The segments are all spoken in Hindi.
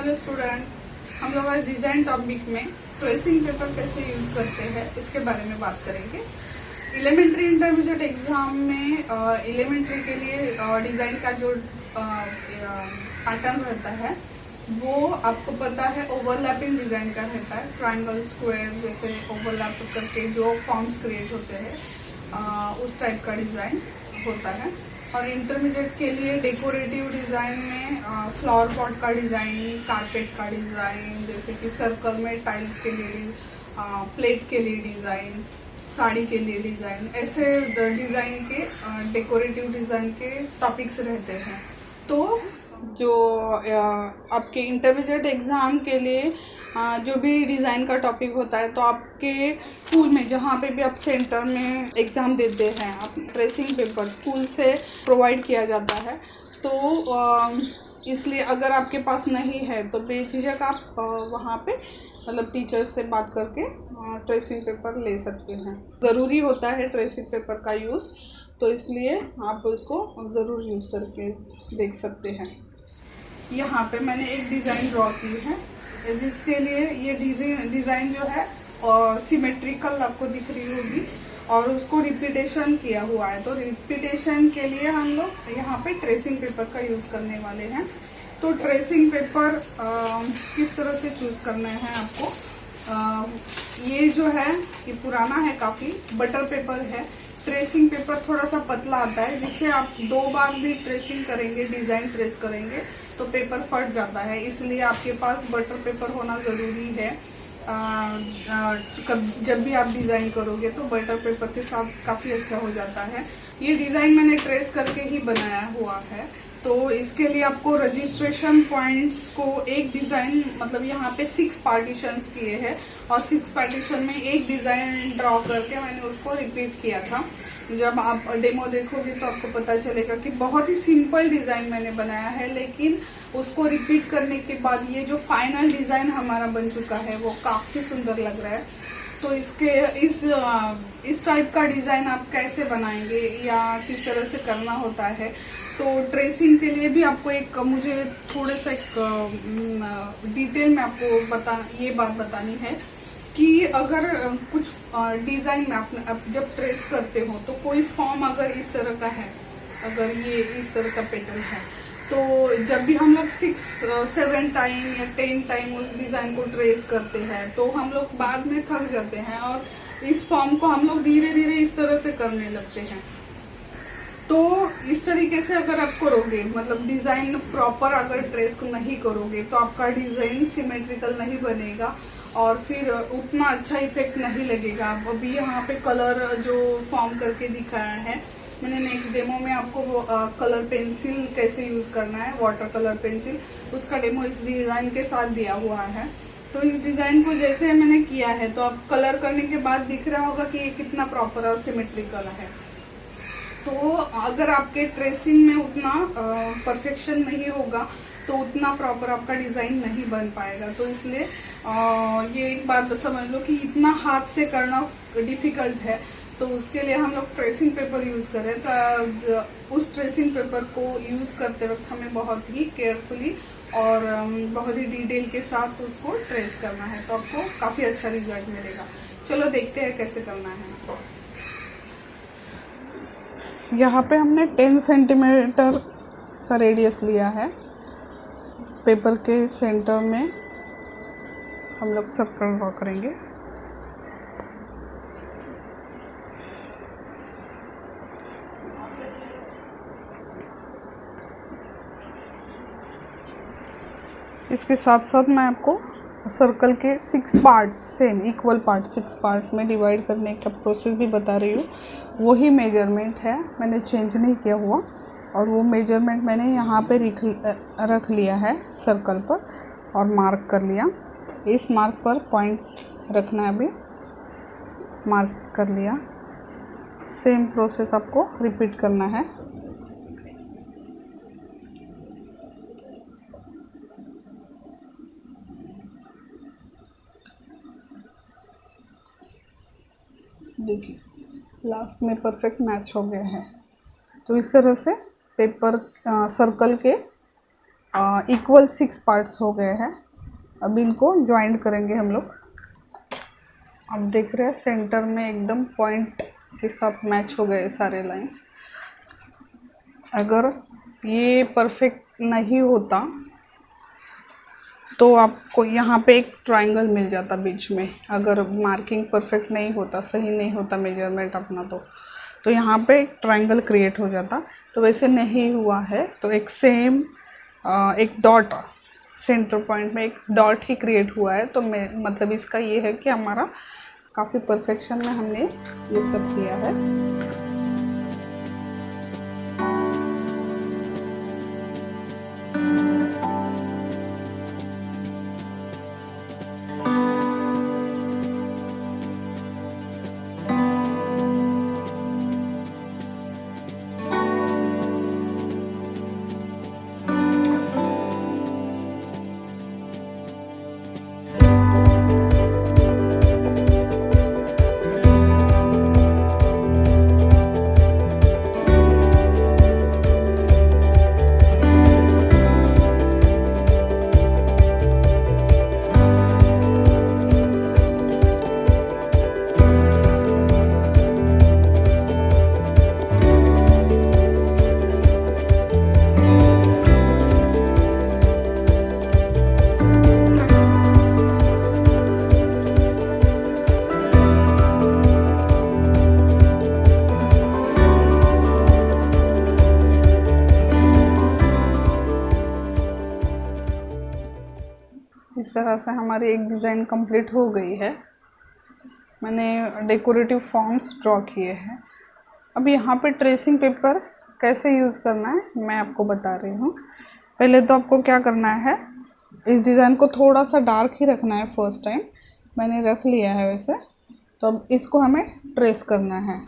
हेलो स्टूडेंट, हम लोग आज डिज़ाइन टॉपिक में ट्रेसिंग पेपर कैसे यूज़ करते हैं इसके बारे में बात करेंगे। एलिमेंट्री इंटरमीडिएट एग्जाम में एलिमेंट्री के लिए डिज़ाइन का जो पैटर्न रहता है वो आपको पता है, ओवरलैपिंग डिज़ाइन का रहता है। ट्रायंगल, स्क्वायर जैसे ओवरलैप करके जो फॉर्म्स क्रिएट होते हैं उस टाइप का डिज़ाइन होता है। और इंटरमीडिएट के लिए डेकोरेटिव डिज़ाइन में फ्लावर पॉट का डिज़ाइन, कारपेट का डिज़ाइन, जैसे कि सर्कल में टाइल्स के लिए, प्लेट के लिए डिज़ाइन, साड़ी के लिए डिज़ाइन, ऐसे डिज़ाइन के डेकोरेटिव डिज़ाइन के टॉपिक्स रहते हैं। तो जो आपके इंटरमीडिएट एग्ज़ाम के लिए जो भी डिज़ाइन का टॉपिक होता है, तो आपके स्कूल में जहाँ पे भी आप सेंटर में एग्ज़ाम देते हैं, आप ट्रेसिंग पेपर स्कूल से प्रोवाइड किया जाता है। तो इसलिए अगर आपके पास नहीं है तो बेझिझक आप वहाँ पे मतलब टीचर्स से बात करके ट्रेसिंग पेपर ले सकते हैं। ज़रूरी होता है ट्रेसिंग पेपर का यूज़, तो इसलिए आप उसको ज़रूर यूज़ करके देख सकते हैं। यहाँ पे मैंने एक डिज़ाइन ड्रॉ की है, जिसके लिए ये डिज़ाइन जो है सिमेट्रिकल आपको दिख रही होगी और उसको रिपीटेशन किया हुआ है। तो रिपीटेशन के लिए हम लोग यहाँ पे ट्रेसिंग पेपर का यूज़ करने वाले हैं। तो ट्रेसिंग पेपर किस तरह से चूज़ करना है आपको, ये जो है ये पुराना है, काफ़ी बटर पेपर है। ट्रेसिंग पेपर थोड़ा सा पतला आता है, जिससे आप 2 बार भी ट्रेसिंग करेंगे, डिज़ाइन ट्रेस करेंगे तो पेपर फट जाता है। इसलिए आपके पास बटर पेपर होना ज़रूरी है। जब भी आप डिज़ाइन करोगे तो बटर पेपर के साथ काफ़ी अच्छा हो जाता है। ये डिज़ाइन मैंने ट्रेस करके ही बनाया हुआ है। तो इसके लिए आपको रजिस्ट्रेशन पॉइंट्स को एक डिज़ाइन मतलब यहाँ पे 6 पार्टीशंस किए हैं और 6 पार्टीशन में एक डिज़ाइन ड्रॉ करके मैंने उसको रिपीट किया था। जब आप डेमो देखोगे तो आपको पता चलेगा कि बहुत ही सिंपल डिज़ाइन मैंने बनाया है, लेकिन उसको रिपीट करने के बाद ये जो फाइनल डिज़ाइन हमारा बन चुका है वो काफ़ी सुंदर लग रहा है। तो इस टाइप का डिज़ाइन आप कैसे बनाएंगे या किस तरह से करना होता है, तो ट्रेसिंग के लिए भी आपको मुझे थोड़ा सा डिटेल में आपको ये बात बतानी है कि अगर कुछ डिज़ाइन में आप जब ट्रेस करते हो तो कोई फॉर्म अगर इस तरह का है, अगर ये इस तरह का पैटर्न है, तो जब भी हम लोग 6-7 टाइम या 10 टाइम उस डिज़ाइन को ट्रेस करते हैं तो हम लोग बाद में थक जाते हैं और इस फॉर्म को हम लोग धीरे धीरे इस तरह से करने लगते हैं। तो इस तरीके से अगर आप करोगे, मतलब डिज़ाइन प्रॉपर अगर ट्रेस नहीं करोगे तो आपका डिज़ाइन सिमेट्रिकल नहीं बनेगा और फिर उतना अच्छा इफेक्ट नहीं लगेगा। अभी यहाँ पे कलर जो फॉर्म करके दिखाया है मैंने, नेक्स्ट डेमो में आपको कलर पेंसिल कैसे यूज़ करना है, वाटर कलर पेंसिल, उसका डेमो इस डिज़ाइन के साथ दिया हुआ है। तो इस डिज़ाइन को जैसे मैंने किया है तो आप कलर करने के बाद दिख रहा होगा कि ये कितना प्रॉपर और सिमेट्रिकल है। तो अगर आपके ट्रेसिंग में उतना परफेक्शन नहीं होगा तो उतना प्रॉपर आपका डिज़ाइन नहीं बन पाएगा। तो इसलिए ये एक बात समझ लो कि इतना हाथ से करना डिफ़िकल्ट है, तो उसके लिए हम लोग ट्रेसिंग पेपर यूज़ करें। तो उस ट्रेसिंग पेपर को यूज़ करते वक्त हमें बहुत ही केयरफुली और बहुत ही डिटेल के साथ उसको ट्रेस करना है, तो आपको काफ़ी अच्छा रिजल्ट मिलेगा। चलो देखते हैं कैसे करना है। यहाँ पे हमने 10 सेंटीमीटर का रेडियस लिया है। पेपर के सेंटर में हम लोग सर्कल ड्रॉ करेंगे। इसके साथ साथ मैं आपको सर्कल के 6 parts, same equal part 6 part में डिवाइड करने का प्रोसेस भी बता रही हूँ। वही मेजरमेंट है, मैंने चेंज नहीं किया हुआ, और वो मेजरमेंट मैंने यहाँ पे रख लिया है सर्कल पर और मार्क कर लिया। इस मार्क पर पॉइंट रखना है, अभी मार्क कर लिया। सेम प्रोसेस आपको रिपीट करना है। देखिए लास्ट में परफेक्ट मैच हो गया है। तो इस तरह से पेपर सर्कल के इक्वल 6 पार्ट्स हो गए हैं। अब इनको ज्वाइंट करेंगे हम लोग। अब देख रहे हैं सेंटर में एकदम पॉइंट के साथ मैच हो गए सारे लाइंस। अगर ये परफेक्ट नहीं होता तो आपको यहाँ पे एक ट्रायंगल मिल जाता बीच में। अगर मार्किंग परफेक्ट नहीं होता, सही नहीं होता मेजरमेंट अपना, तो यहाँ पे एक ट्रायंगल क्रिएट हो जाता। तो वैसे नहीं हुआ है, तो एक सेम एक डॉट, सेंटर पॉइंट में एक डॉट ही क्रिएट हुआ है। तो मैं मतलब इसका ये है कि हमारा काफ़ी परफेक्शन में हमने ये सब किया है। इस तरह से हमारी एक डिज़ाइन कंप्लीट हो गई है। मैंने डेकोरेटिव फॉर्म्स ड्रॉ किए हैं। अब यहाँ पे ट्रेसिंग पेपर कैसे यूज़ करना है मैं आपको बता रही हूँ। पहले तो आपको क्या करना है, इस डिज़ाइन को थोड़ा सा डार्क ही रखना है। फर्स्ट टाइम मैंने रख लिया है वैसे। तो अब इसको हमें ट्रेस करना है।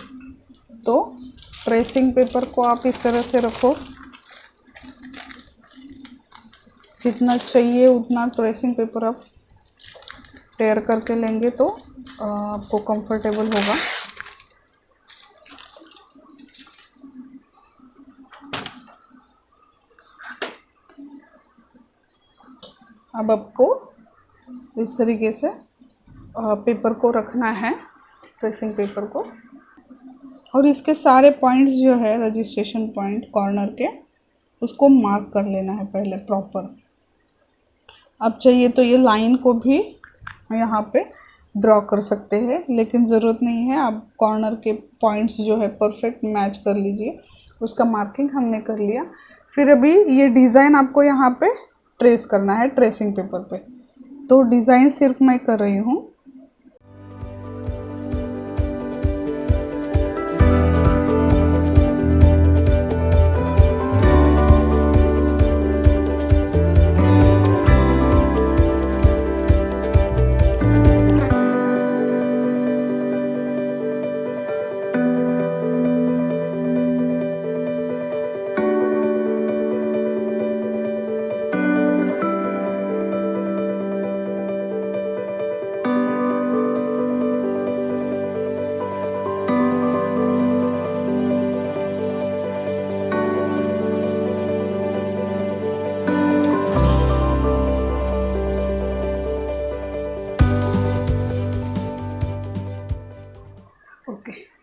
तो ट्रेसिंग पेपर को आप इस तरह से रखो, जितना चाहिए उतना ट्रेसिंग पेपर आप टेयर करके लेंगे तो आपको कंफर्टेबल होगा। अब आपको इस तरीके से पेपर को रखना है, ट्रेसिंग पेपर को, और इसके सारे पॉइंट्स जो है रजिस्ट्रेशन पॉइंट कॉर्नर के, उसको मार्क कर लेना है पहले प्रॉपर। अब चाहिए तो ये लाइन को भी यहाँ पे ड्रॉ कर सकते हैं, लेकिन ज़रूरत नहीं है। आप कॉर्नर के पॉइंट्स जो है परफेक्ट मैच कर लीजिए। उसका मार्किंग हमने कर लिया। फिर अभी ये डिज़ाइन आपको यहाँ पे ट्रेस करना है ट्रेसिंग पेपर पे। तो डिज़ाइन सिर्फ मैं कर रही हूँ।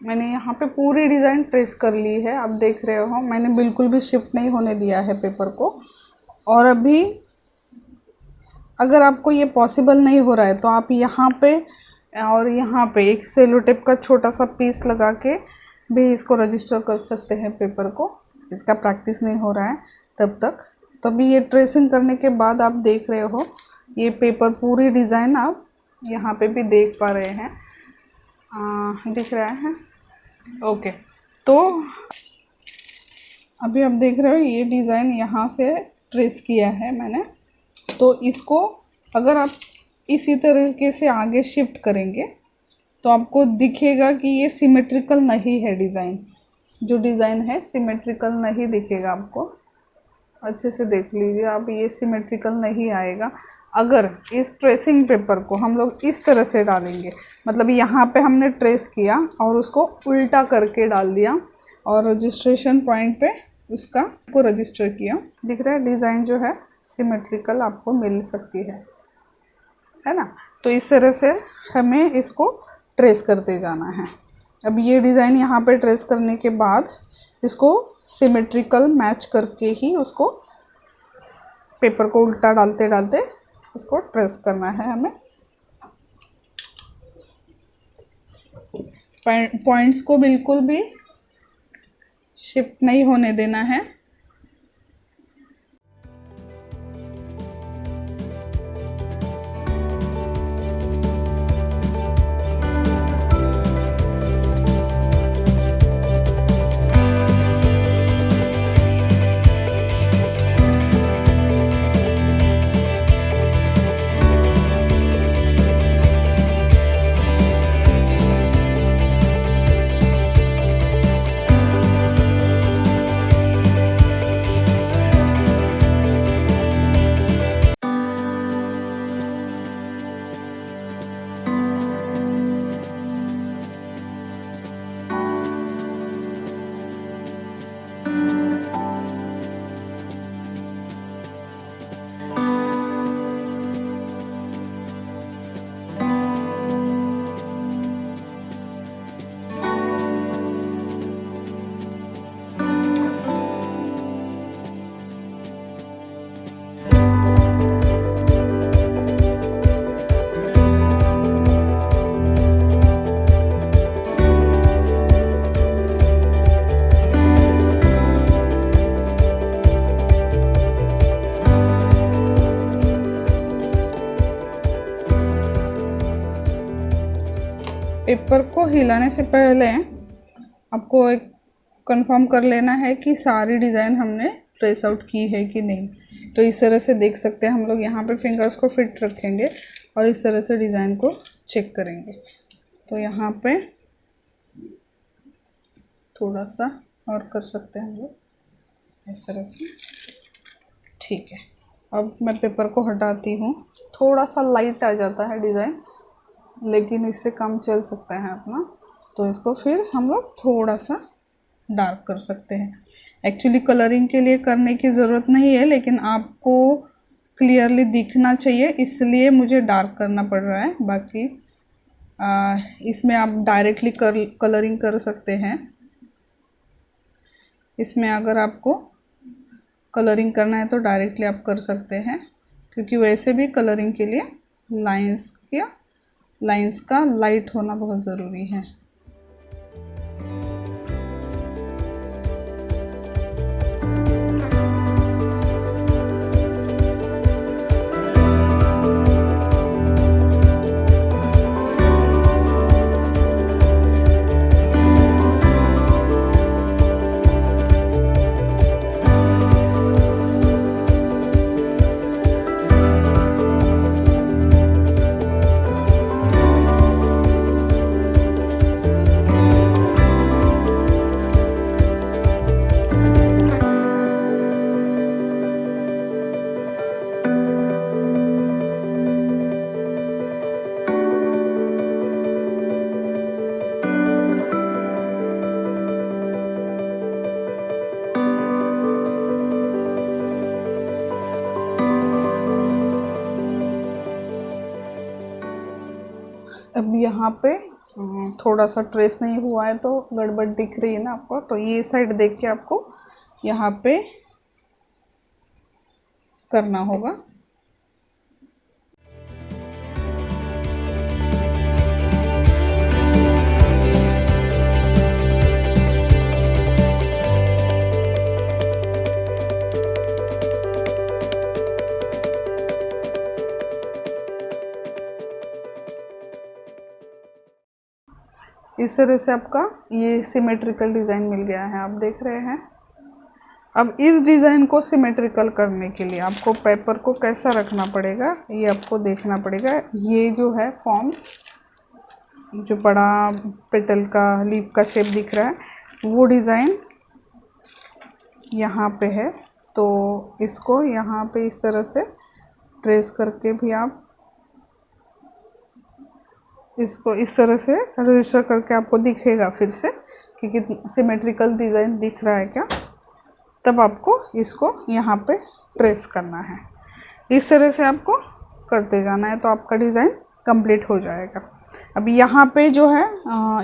मैंने यहाँ पे पूरी डिज़ाइन ट्रेस कर ली है। आप देख रहे हो मैंने बिल्कुल भी शिफ्ट नहीं होने दिया है पेपर को। और अभी अगर आपको ये पॉसिबल नहीं हो रहा है तो आप यहाँ पे और यहाँ पे एक सेलो टेप का छोटा सा पीस लगा के भी इसको रजिस्टर कर सकते हैं पेपर को। इसका प्रैक्टिस नहीं हो रहा है तब तक। तो अभी ये ट्रेसिंग करने के बाद आप देख रहे हो ये पेपर पूरी डिज़ाइन आप यहाँ पे भी देख पा रहे हैं, दिख रहा है। ओके, तो अभी आप देख रहे हो ये डिज़ाइन यहाँ से ट्रेस किया है मैंने। तो इसको अगर आप इसी तरीके से आगे शिफ्ट करेंगे तो आपको दिखेगा कि ये सिमेट्रिकल नहीं है। डिज़ाइन जो डिज़ाइन है सिमेट्रिकल नहीं दिखेगा आपको। अच्छे से देख लीजिए आप, ये सिमेट्रिकल नहीं आएगा। अगर इस ट्रेसिंग पेपर को हम लोग इस तरह से डालेंगे, मतलब यहाँ पे हमने ट्रेस किया और उसको उल्टा करके डाल दिया और रजिस्ट्रेशन पॉइंट पे उसका को रजिस्टर किया, दिख रहा है डिज़ाइन जो है सिमेट्रिकल आपको मिल सकती है ना। तो इस तरह से हमें इसको ट्रेस करते जाना है। अब ये डिज़ाइन यहाँ पे ट्रेस करने के बाद इसको सिमेट्रिकल मैच करके ही उसको पेपर को उल्टा डालते डालते इसको ट्रेस करना है हमें। पॉइंट्स को बिल्कुल भी शिफ्ट नहीं होने देना है। पेपर को हिलाने से पहले आपको एक कंफर्म कर लेना है कि सारी डिज़ाइन हमने ट्रेस आउट की है कि नहीं। तो इस तरह से देख सकते हैं हम लोग यहाँ पे फिंगर्स को फिट रखेंगे और इस तरह से डिज़ाइन को चेक करेंगे। तो यहाँ पे थोड़ा सा और कर सकते हैं हम लोग इस तरह से। ठीक है, अब मैं पेपर को हटाती हूँ। थोड़ा सा लाइट आ जाता है डिज़ाइन, लेकिन इससे कम चल सकता है अपना। तो इसको फिर हम लोग थोड़ा सा डार्क कर सकते हैं। एक्चुअली कलरिंग के लिए करने की ज़रूरत नहीं है, लेकिन आपको क्लियरली दिखना चाहिए, इसलिए मुझे डार्क करना पड़ रहा है। बाकी इसमें आप डायरेक्टली कलरिंग कर सकते हैं। इसमें अगर आपको कलरिंग करना है तो डायरेक्टली आप कर सकते हैं, क्योंकि वैसे भी कलरिंग के लिए लाइंस का लाइट होना बहुत ज़रूरी है। अब यहाँ पे थोड़ा सा ट्रेस नहीं हुआ है तो गड़बड़ दिख रही है ना आपको। तो ये साइड देख के आपको यहाँ पे करना होगा। इस तरह से आपका ये सिमेट्रिकल डिज़ाइन मिल गया है, आप देख रहे हैं। अब इस डिज़ाइन को सिमेट्रिकल करने के लिए आपको पेपर को कैसा रखना पड़ेगा ये आपको देखना पड़ेगा। ये जो है फॉर्म्स, जो बड़ा पेटल का लीफ का शेप दिख रहा है, वो डिज़ाइन यहाँ पे है। तो इसको यहाँ पे इस तरह से ट्रेस करके भी आप इसको इस तरह से रजिस्टर करके आपको दिखेगा फिर से कि सिमेट्रिकल डिज़ाइन दिख रहा है क्या। तब आपको इसको यहाँ पे ट्रेस करना है। इस तरह से आपको करते जाना है तो आपका डिज़ाइन कंप्लीट हो जाएगा। अब यहाँ पे जो है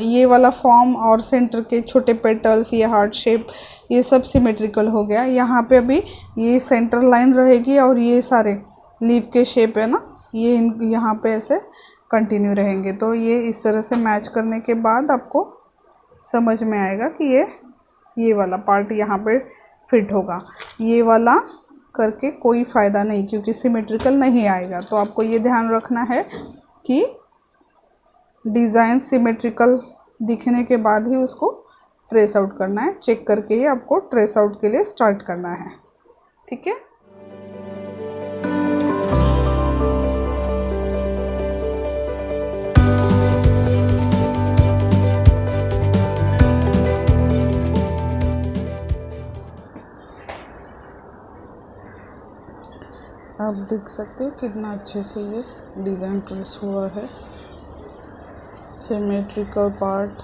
ये वाला फॉर्म और सेंटर के छोटे पेटल्स, ये हार्ट शेप, ये सब सिमेट्रिकल हो गया। यहाँ पे अभी ये सेंटर लाइन रहेगी और ये सारे लीफ के शेप है ना, ये यहाँ पे ऐसे कंटिन्यू रहेंगे। तो ये इस तरह से मैच करने के बाद आपको समझ में आएगा कि ये वाला पार्ट यहाँ पे फिट होगा। ये वाला करके कोई फ़ायदा नहीं, क्योंकि सिमेट्रिकल नहीं आएगा। तो आपको ये ध्यान रखना है कि डिज़ाइन सिमेट्रिकल दिखने के बाद ही उसको ट्रेस आउट करना है। चेक करके ही आपको ट्रेस आउट के लिए स्टार्ट करना है। ठीक है। आप देख सकते हो कितना अच्छे से ये डिज़ाइन ट्रेस हुआ है। Symmetrical part